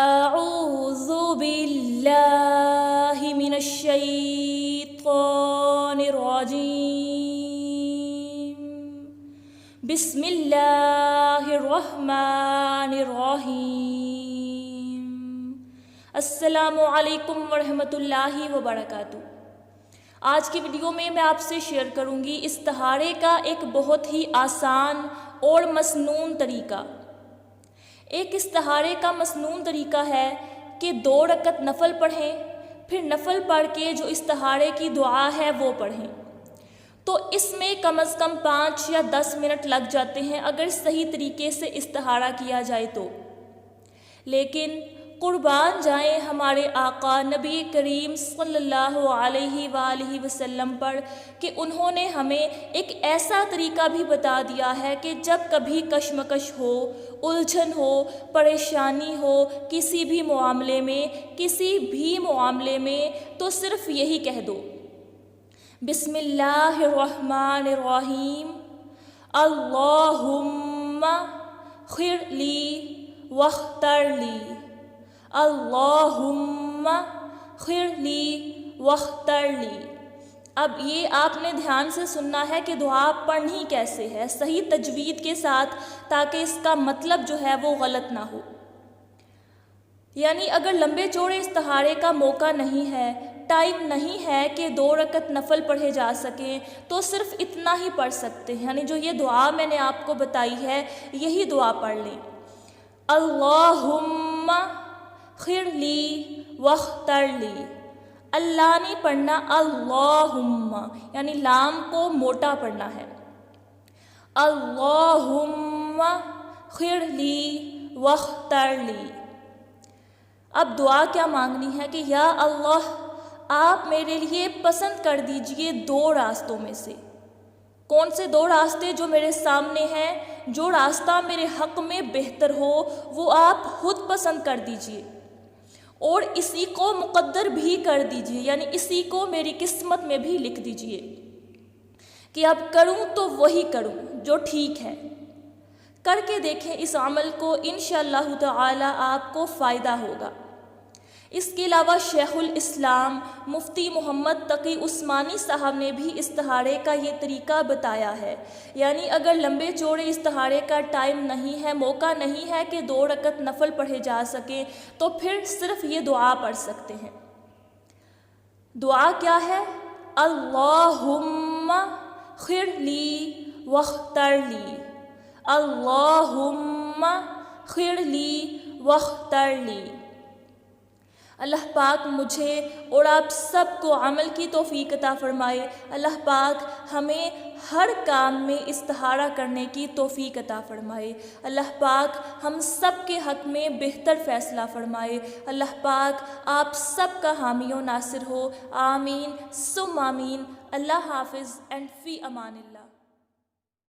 اعوذ باللہ من الشیطان الرجیم بسم اللہ الرحمن الرحیم السلام علیکم ورحمۃ اللہ وبرکاتہ۔ آج کی ویڈیو میں آپ سے شیئر کروں گی استخارے کا ایک بہت ہی آسان اور مسنون طریقہ۔ ایک استخارے کا مسنون طریقہ ہے کہ 2 رکعت نفل پڑھیں، پھر نفل پڑھ کے جو استخارے کی دعا ہے وہ پڑھیں۔ تو اس میں کم از کم 5 یا 10 منٹ لگ جاتے ہیں اگر صحیح طریقے سے استخارہ کیا جائے تو۔ لیکن قربان جائیں ہمارے آقا نبی کریم صلی اللہ علیہ وآلہ وسلم پر کہ انہوں نے ہمیں ایک ایسا طریقہ بھی بتا دیا ہے کہ جب کبھی کشمکش ہو، الجھن ہو، پریشانی ہو کسی بھی معاملے میں تو صرف یہی کہہ دو، بسم اللہ الرحمن الرحیم، اللہم خیر لی واختر لی، اللہم خیر لی واختر لی۔ اب یہ آپ نے دھیان سے سننا ہے کہ دعا پڑھنی کیسے ہے، صحیح تجوید کے ساتھ، تاکہ اس کا مطلب جو ہے وہ غلط نہ ہو۔ یعنی اگر لمبے چوڑے استخارے کا موقع نہیں ہے، ٹائم نہیں ہے کہ 2 رکعت نفل پڑھے جا سکیں، تو صرف اتنا ہی پڑھ سکتے ہیں۔ یعنی جو یہ دعا میں نے آپ کو بتائی ہے یہی دعا پڑھ لیں، اللہم خیر لی واختر لی۔ اللہ نہیں پڑھنا، اللہم، یعنی لام کو موٹا پڑھنا ہے، اللہم خیر لی واختر لی۔ اب دعا کیا مانگنی ہے کہ یا اللہ آپ میرے لیے پسند کر دیجئے 2 راستوں میں سے۔ کون سے 2 راستے جو میرے سامنے ہیں؟ جو راستہ میرے حق میں بہتر ہو وہ آپ خود پسند کر دیجئے، اور اسی کو مقدر بھی کر دیجئے، یعنی اسی کو میری قسمت میں بھی لکھ دیجئے کہ اب کروں تو وہی کروں جو ٹھیک ہے۔ کر کے دیکھیں اس عمل کو، انشاءاللہ تعالی آپ کو فائدہ ہوگا۔ اس کے علاوہ شیخ الاسلام مفتی محمد تقی عثمانی صاحب نے بھی استخارے کا یہ طریقہ بتایا ہے۔ یعنی اگر لمبے چوڑے استخارے کا ٹائم نہیں ہے، موقع نہیں ہے کہ 2 رکعت نفل پڑھے جا سکیں، تو پھر صرف یہ دعا پڑھ سکتے ہیں۔ دعا کیا ہے؟ اللہم خیر لی واختر لی، اللہم خیر لی واختر لی۔ اللہ پاک مجھے اور آپ سب کو عمل کی توفیق عطا فرمائے۔ اللہ پاک ہمیں ہر کام میں استخارہ کرنے کی توفیق عطا فرمائے۔ اللہ پاک ہم سب کے حق میں بہتر فیصلہ فرمائے۔ اللہ پاک آپ سب کا حامی و ناصر ہو، آمین ثم آمین۔ اللہ حافظ اینڈ فی امان اللہ۔